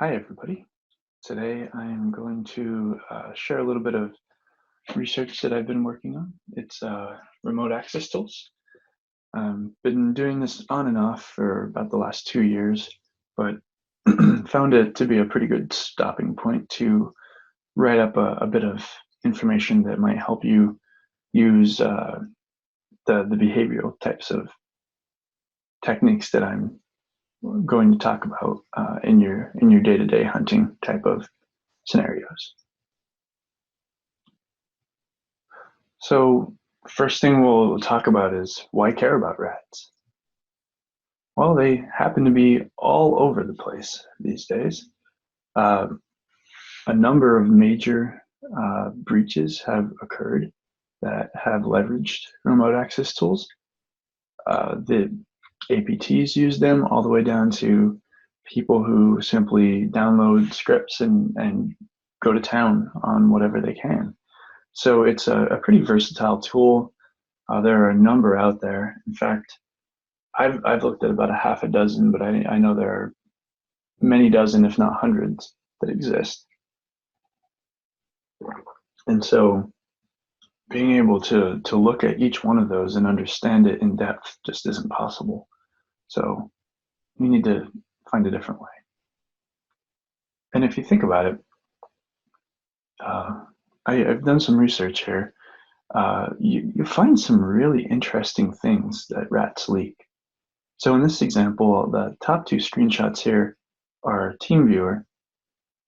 Hi, everybody. Today I am going to share a little bit of research that I've been working on. It's remote access tools. Been doing this on and off for about the last 2 years, but found it to be a pretty good stopping point to write up a bit of information that might help you use the behavioral types of techniques that I'm going to talk about in your day-to-day hunting type of scenarios. So first thing we'll talk about is why care about rats? Well, they happen to be all over the place these days. A number of major breaches have occurred that have leveraged remote access tools. The APTs use them all the way down to people who simply download scripts and go to town on whatever they can. So it's a pretty versatile tool. There are a number out there. In fact, I've looked at about a half a dozen, but I know there are many dozen, if not hundreds, that exist. And so being able to look at each one of those and understand it in depth just isn't possible. So you need to find a different way. And if you think about it, I've done some research here. You find some really interesting things that rats leak. So in this example, the top two screenshots here are TeamViewer,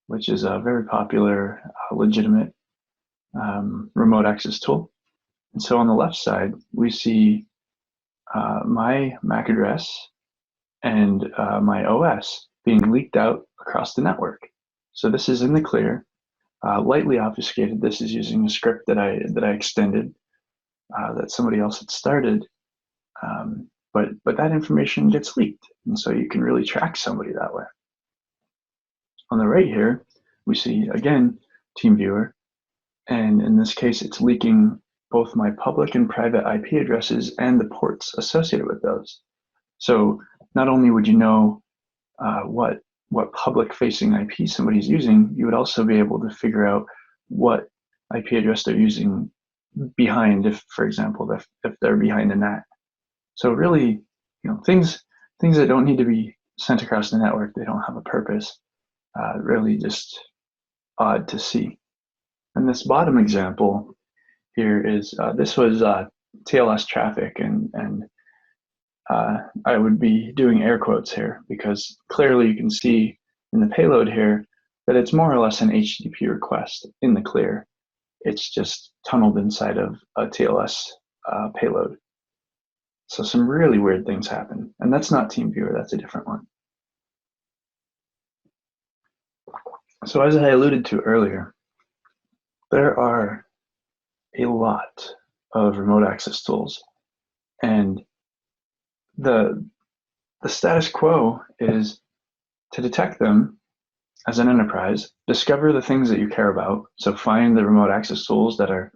which is a very popular, legitimate remote access tool. And so on the left side, we see my MAC address and my OS being leaked out across the network. So this is in the clear, lightly obfuscated. This is using a script that I extended that somebody else had started. But that information gets leaked, and so you can really track somebody that way. On the right here, we see, again, TeamViewer, and in this case, it's leaking both my public and private IP addresses and the ports associated with those. So not only would you know what public-facing IP somebody's using, you would also be able to figure out what IP address they're using behind, if, for example, if they're behind a NAT. So really, things that don't need to be sent across the network, they don't have a purpose, really just odd to see. And this bottom example here is, this was TLS traffic, and I would be doing air quotes here because clearly you can see in the payload here that it's more or less an HTTP request in the clear. It's just tunneled inside of a TLS payload. So some really weird things happen. And that's not TeamViewer, that's a different one. So as I alluded to earlier, there are a lot of remote access tools. And the status quo is to detect them as an enterprise, discover the things that you care about. So find the remote access tools that are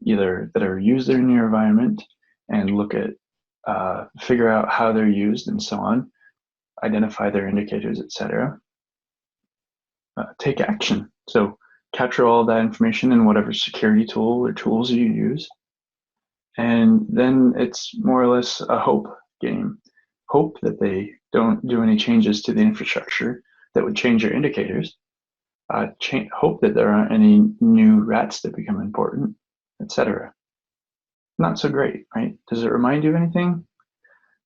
used in your environment and look at, figure out how they're used and so on, identify their indicators, etc. Take action. So capture all that information in whatever security tool or tools you use. And then it's more or less a hope game. Hope that they don't do any changes to the infrastructure that would change your indicators. Hope that there aren't any new rats that become important, etc. Not so great, right? Does it remind you of anything?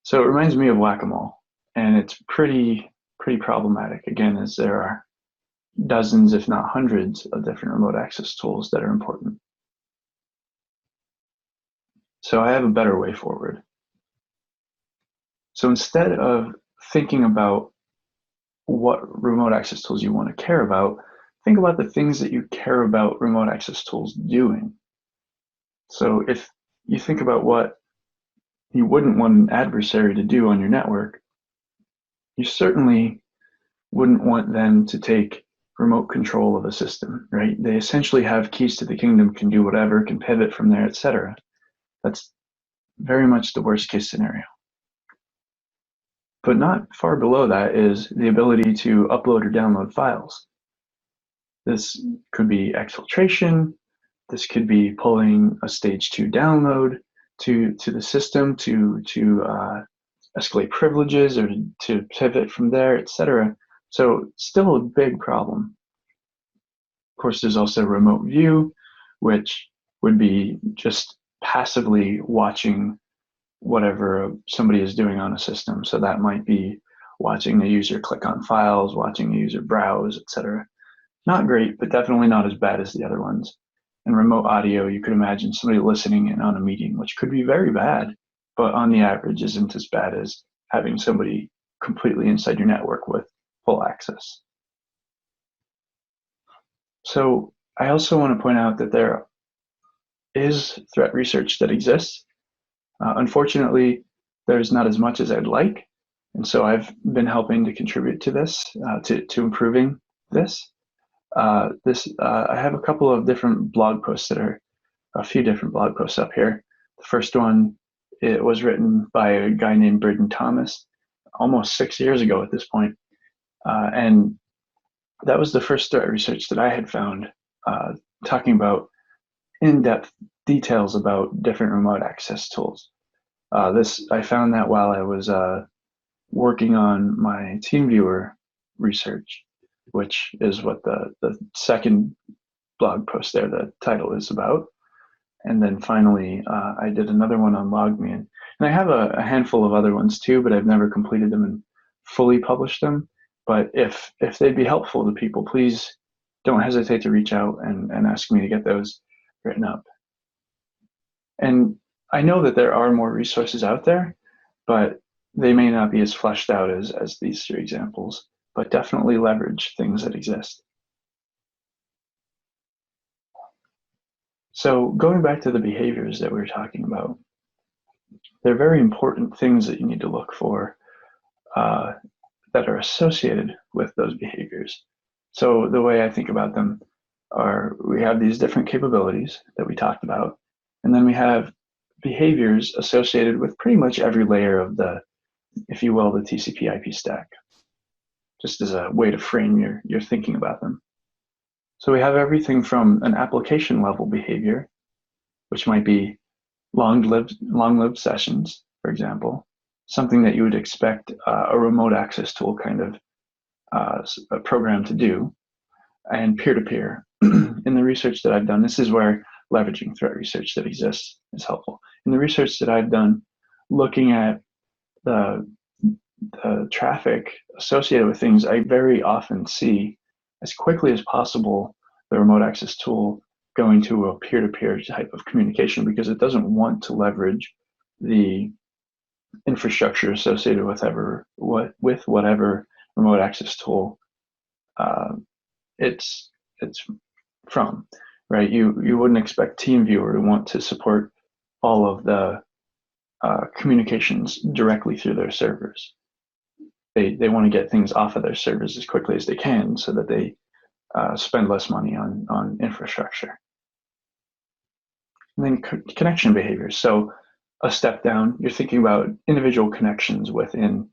So it reminds me of whack-a-mole, and it's pretty problematic, again, as there are dozens, if not hundreds, of different remote access tools that are important. So I have a better way forward. So instead of thinking about what remote access tools you want to care about, think about the things that you care about remote access tools doing. So if you think about what you wouldn't want an adversary to do on your network, you certainly wouldn't want them to take remote control of a system, right? They essentially have keys to the kingdom, can do whatever, can pivot from there, etc. That's very much the worst case scenario. But not far below that is the ability to upload or download files. This could be exfiltration. This could be pulling a stage 2 download to the system to escalate privileges or to pivot from there, etc. So still a big problem. Of course, there's also remote view, which would be just passively watching whatever somebody is doing on a system. So that might be watching a user click on files, watching a user browse, etc. Not great, but definitely not as bad as the other ones. And remote audio, you could imagine somebody listening in on a meeting, which could be very bad, but on the average isn't as bad as having somebody completely inside your network with full access. So I also want to point out that there is threat research that exists. Unfortunately, there's not as much as I'd like. And so I've been helping to contribute to this, to improving this. I have a couple of different blog posts that are a few different blog posts up here. The first one, it was written by a guy named Braden Thomas almost 6 years ago at this point. And that was the first threat research that I had found, talking about in-depth details about different remote access tools. I found that while I was working on my TeamViewer research, which is what the second blog post there, the title is about. And then finally, I did another one on LogMe. And I have a handful of other ones too, but I've never completed them and fully published them. But if they'd be helpful to people, please don't hesitate to reach out and ask me to get those written up. And I know that there are more resources out there, but they may not be as fleshed out as these three examples, but definitely leverage things that exist. So going back to the behaviors that we were talking about, they're very important things that you need to look for that are associated with those behaviors. So the way I think about them are, we have these different capabilities that we talked about, and then we have behaviors associated with pretty much every layer of the, if you will, the TCP/IP stack, just as a way to frame your thinking about them. So we have everything from an application level behavior, which might be long-lived sessions, for example, something that you would expect a remote access tool kind of a program to do, and peer-to-peer. In the research that I've done, this is where leveraging threat research that exists is helpful. In the research that I've done, looking at the traffic associated with things, I very often see as quickly as possible the remote access tool going to a peer-to-peer type of communication because it doesn't want to leverage the infrastructure associated with whatever remote access tool it's from, right? You wouldn't expect TeamViewer to want to support all of the communications directly through their servers. They want to get things off of their servers as quickly as they can so that they spend less money on infrastructure. And then connection behaviors. So a step down, you're thinking about individual connections within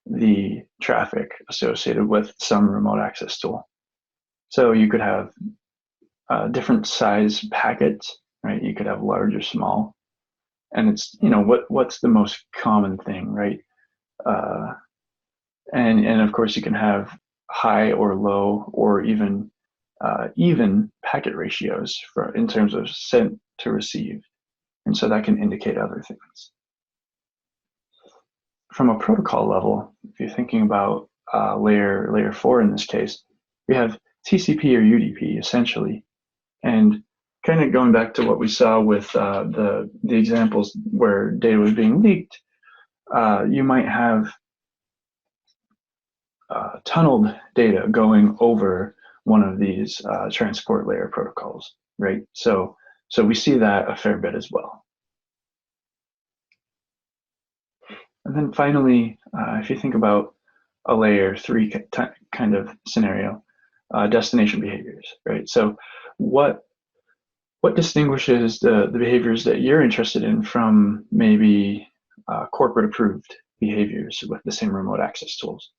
the traffic associated with some remote access tool. So you could have different size packets, right? You could have large or small. And it's, what's the most common thing, right? And of course you can have high or low or even packet ratios in terms of sent to receive. And so that can indicate other things. From a protocol level, if you're thinking about layer 4 in this case, we have TCP or UDP essentially. And kind of going back to what we saw with the examples where data was being leaked, you might have tunneled data going over one of these transport layer protocols, right? So we see that a fair bit as well. And then finally, if you think about a layer 3 kind of scenario, destination behaviors, right? So what distinguishes the behaviors that you're interested in from maybe corporate approved behaviors with the same remote access tools.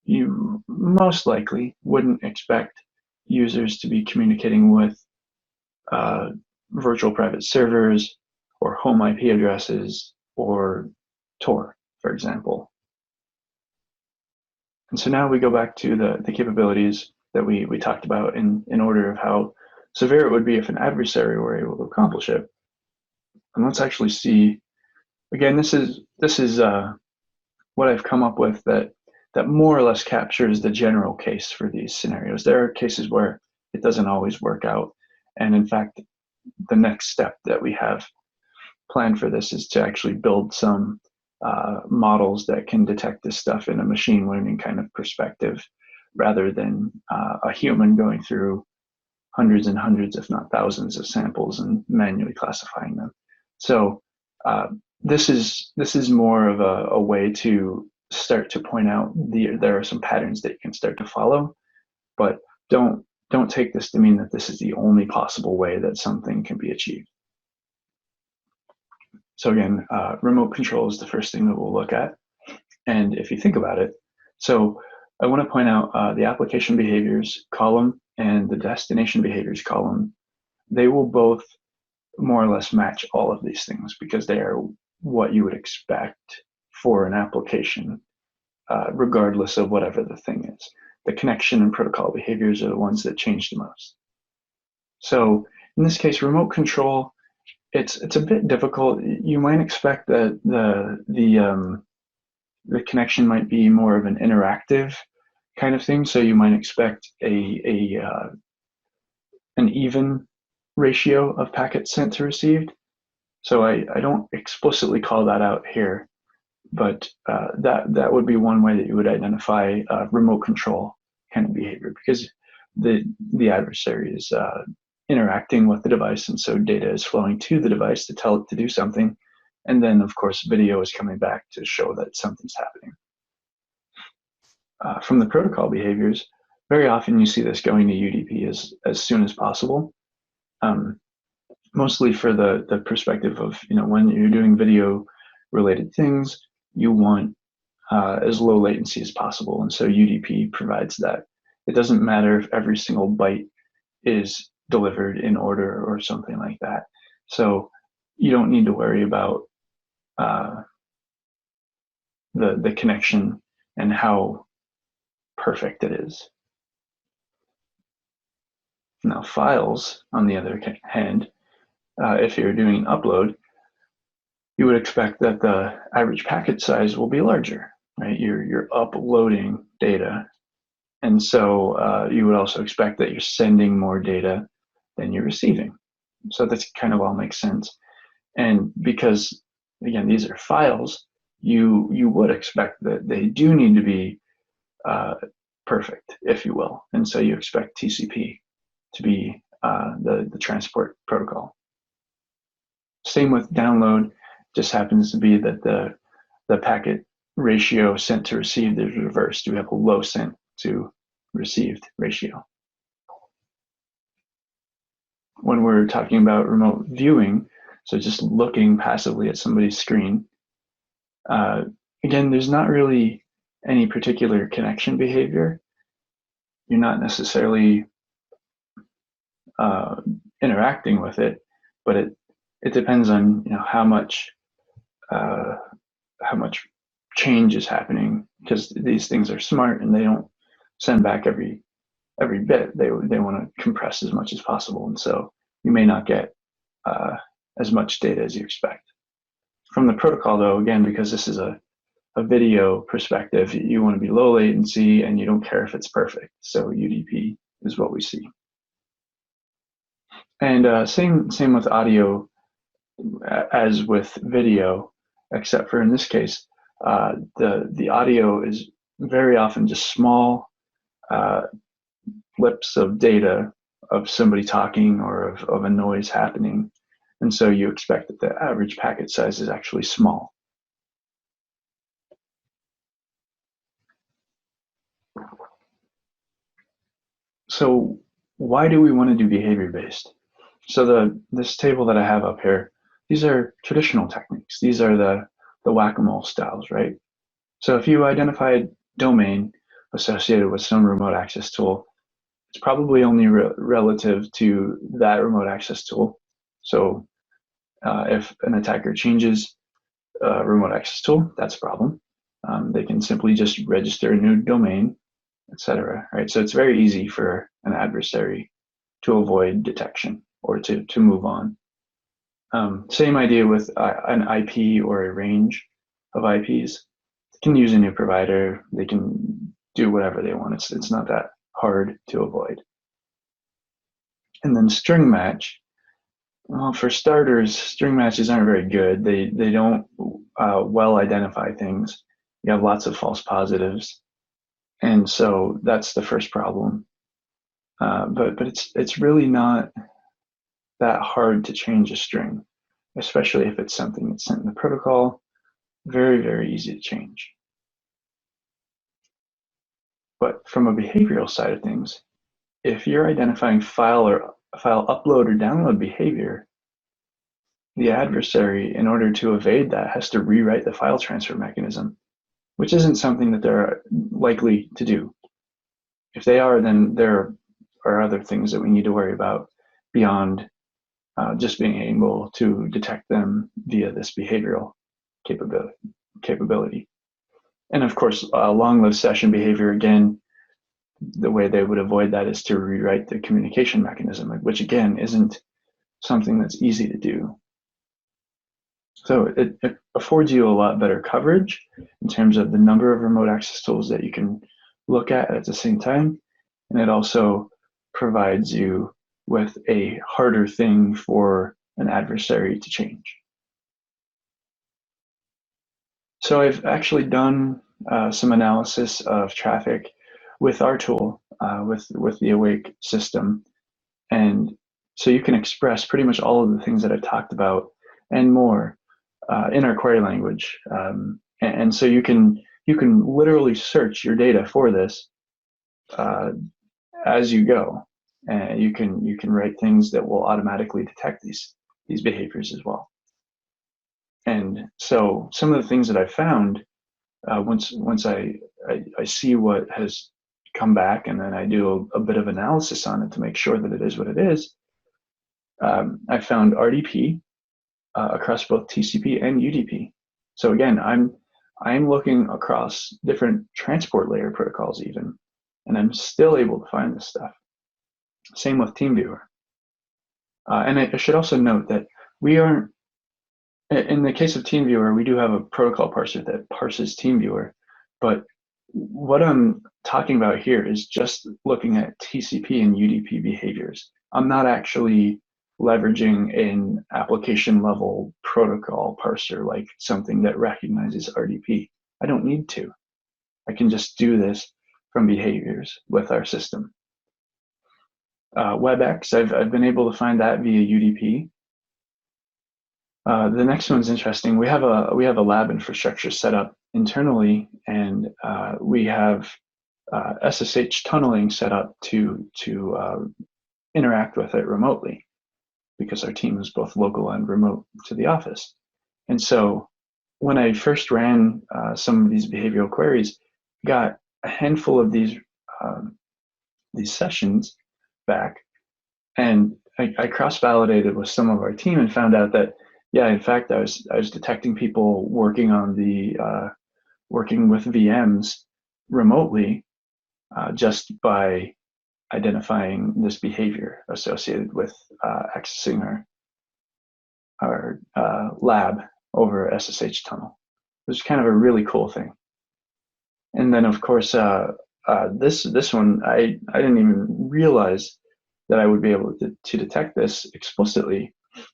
You most likely wouldn't expect users to be communicating with virtual private servers or home IP addresses or Tor, for example. And so now we go back to the capabilities that we talked about in order of how severe it would be if an adversary were able to accomplish it. And let's actually see, again, this is what I've come up with that more or less captures the general case for these scenarios. There are cases where it doesn't always work out. And in fact, the next step that we have planned for this is to actually build some models that can detect this stuff in a machine learning kind of perspective, rather than a human going through hundreds and hundreds, if not thousands, of samples and manually classifying them. So this is more of a way to start to point out there are some patterns that you can start to follow, but don't take this to mean that this is the only possible way that something can be achieved. So again, remote control is the first thing that we'll look at. And if you think about it, so I want to point out the application behaviors column and the destination behaviors column. They will both more or less match all of these things because they are what you would expect for an application, regardless of whatever the thing is. The connection and protocol behaviors are the ones that change the most. So in this case, remote control, it's a bit difficult. You might expect that the connection might be more of an interactive kind of thing. So you might expect an even ratio of packets sent to received. So I don't explicitly call that out here, but that would be one way that you would identify remote control kind of behavior, because the adversary is interacting with the device, and so data is flowing to the device to tell it to do something, and then of course video is coming back to show that something's happening. From the protocol behaviors, very often you see this going to UDP as soon as possible, mostly for the perspective of, when you're doing video related things, you want as low latency as possible, and so UDP provides that. It doesn't matter if every single byte is delivered in order or something like that. So you don't need to worry about the connection and how perfect it is. Now files, on the other hand, if you're doing an upload, you would expect that the average packet size will be larger, right? You're uploading data. And so you would also expect that you're sending more data than you're receiving. So that's kind of all makes sense. And because, again, these are files, you would expect that they do need to be perfect, if you will. And so you expect TCP to be the transport protocol. Same with download, just happens to be that the packet ratio sent to received is reversed. We have a low sent to received ratio. When we're talking about remote viewing, so just looking passively at somebody's screen, again, there's not really any particular connection behavior. You're not necessarily interacting with it, but it depends on how much change is happening, because these things are smart and they don't send back every bit. They want to compress as much as possible, and so you may not get as much data as you expect. From the protocol, though, again, because this is a video perspective, you want to be low latency and you don't care if it's perfect. So UDP is what we see. And same with audio as with video, except for in this case, the audio is very often just small blips of data of somebody talking or of a noise happening. And so you expect that the average packet size is actually small. So why do we want to do behavior-based? So this table that I have up here, these are traditional techniques. These are the whack-a-mole styles, right? So if you identify a domain associated with some remote access tool, it's probably only relative to that remote access tool. So if an attacker changes a remote access tool, that's a problem. They can simply just register a new domain, etc. Right? So it's very easy for an adversary to avoid detection or to move on. Same idea with an IP or a range of IPs. They can use a new provider. They can do whatever they want. It's not that hard to avoid. And then string match. Well, for starters, string matches aren't very good. They don't well identify things. You have lots of false positives, and so that's the first problem. But it's really not that hard to change a string, especially if it's something that's sent in the protocol. Very easy to change. But from a behavioral side of things, if you're identifying file upload or download behavior, the adversary, in order to evade that, has to rewrite the file transfer mechanism, which isn't something that they're likely to do. If they are, then there are other things that we need to worry about beyond just being able to detect them via this behavioral capability. And of course, long-lived session behavior, again, the way they would avoid that is to rewrite the communication mechanism, which again isn't something that's easy to do. So it affords you a lot better coverage in terms of the number of remote access tools that you can look at the same time. And it also provides you with a harder thing for an adversary to change. So I've actually done some analysis of traffic with our tool, with the Awake system. And so you can express pretty much all of the things that I talked about and more in our query language. And so you can literally search your data for this as you go. And you can write things that will automatically detect these behaviors as well. And so some of the things that I found once I see what has come back, and then I do a bit of analysis on it to make sure that it is what it is, I found RDP across both TCP and UDP. So again, I'm looking across different transport layer protocols even, and I'm still able to find this stuff. Same with TeamViewer. And I should also note that we aren't, in the case of TeamViewer, we do have a protocol parser that parses TeamViewer, but what I'm talking about here is just looking at TCP and UDP behaviors. I'm not actually leveraging an application level protocol parser like something that recognizes RDP. I don't need to. I can just do this from behaviors with our system. WebEx, I've been able to find that via UDP. The next one's interesting. We have a lab infrastructure set up internally, and we have SSH tunneling set up to interact with it remotely, because our team is both local and remote to the office. And so when I first ran some of these behavioral queries, got a handful of these sessions back, and I cross-validated with some of our team and found out that, yeah, in fact, I was detecting people working on working with VMs remotely just by identifying this behavior associated with accessing our lab over SSH tunnel. It was kind of a really cool thing. And then, of course, this one, I didn't even realize that I would be able to detect this explicitly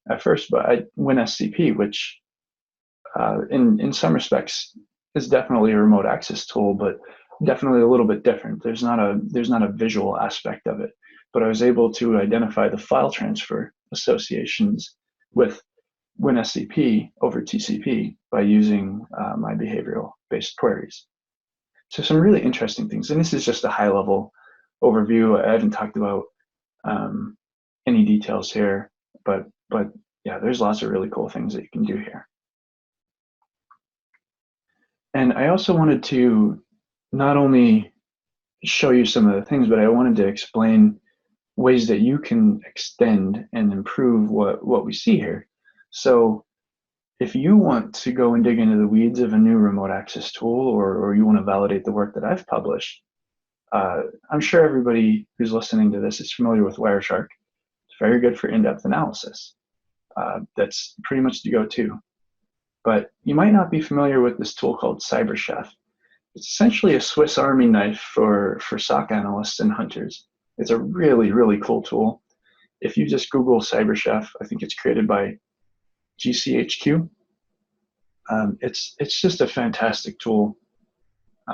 at first, but WinSCP, which in some respects is definitely a remote access tool, but definitely a little bit different. There's not a visual aspect of it, but I was able to identify the file transfer associations with WinSCP over TCP by using my behavioral-based queries. So some really interesting things, and this is just a high-level overview. I haven't talked about any details here, but yeah, there's lots of really cool things that you can do here. And I also wanted to not only show you some of the things, but I wanted to explain ways that you can extend and improve what we see here. So if you want to go and dig into the weeds of a new remote access tool, or you want to validate the work that I've published, I'm sure everybody who's listening to this is familiar with Wireshark. It's very good for in-depth analysis. That's pretty much the go-to. But you might not be familiar with this tool called CyberChef. It's essentially a Swiss Army knife for SOC analysts and hunters. It's a really, really cool tool. If you just Google CyberChef, I think it's created by GCHQ. It's just a fantastic tool.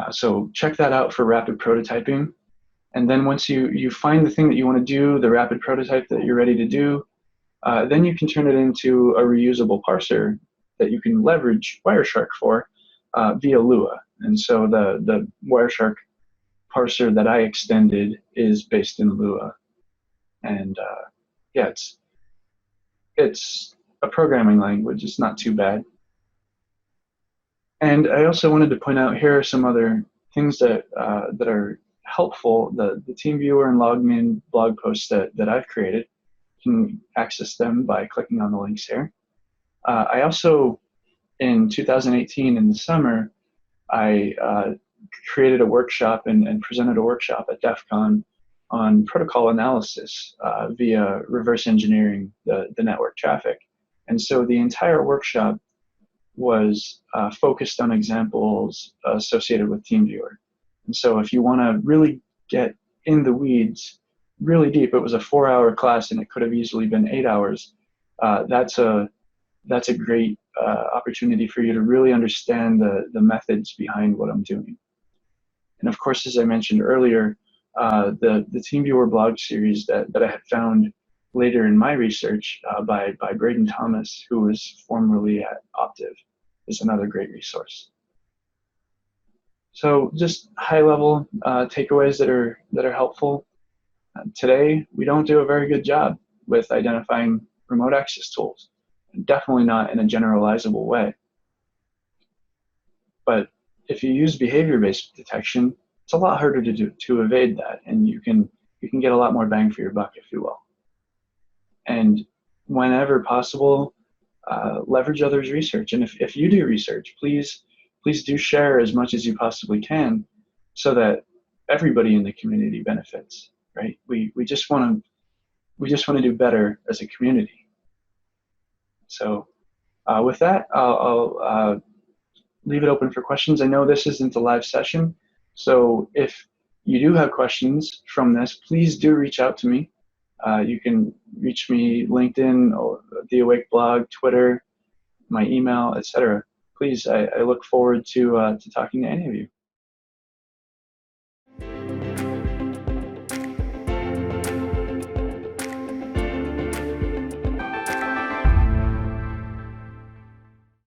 So check that out for rapid prototyping. And then once you find the thing that you want to do, the rapid prototype that you're ready to do, then you can turn it into a reusable parser that you can leverage Wireshark for via Lua. And so the Wireshark parser that I extended is based in Lua. And yeah, it's a programming language. It's not too bad. And I also wanted to point out here are some other things that that are helpful. The TeamViewer and LogMeIn blog posts that I've created, you can access them by clicking on the links here. I also, in 2018 in the summer, I created a workshop and presented a workshop at DEF CON on protocol analysis via reverse engineering the network traffic. And so the entire workshop was focused on examples associated with TeamViewer. And so if you want to really get in the weeds really deep, it was a 4-hour class and it could have easily been 8 hours. That's a great opportunity for you to really understand the methods behind what I'm doing. And of course, as I mentioned earlier, the TeamViewer blog series that I had found later in my research by Braden Thomas, who was formerly at Optiv, is another great resource. So just high-level takeaways that are helpful. Today, we don't do a very good job with identifying remote access tools, definitely not in a generalizable way. But if you use behavior-based detection, it's a lot harder to evade that, and you can get a lot more bang for your buck, if you will. And whenever possible, leverage others' research. And if you do research, please do share as much as you possibly can, so that everybody in the community benefits. Right? We just want to do better as a community. So with that, I'll leave it open for questions. I know this isn't a live session, so if you do have questions from this, please do reach out to me. You can reach me LinkedIn, or the Awake blog, Twitter, my email, etc. Please, I look forward to talking to any of you.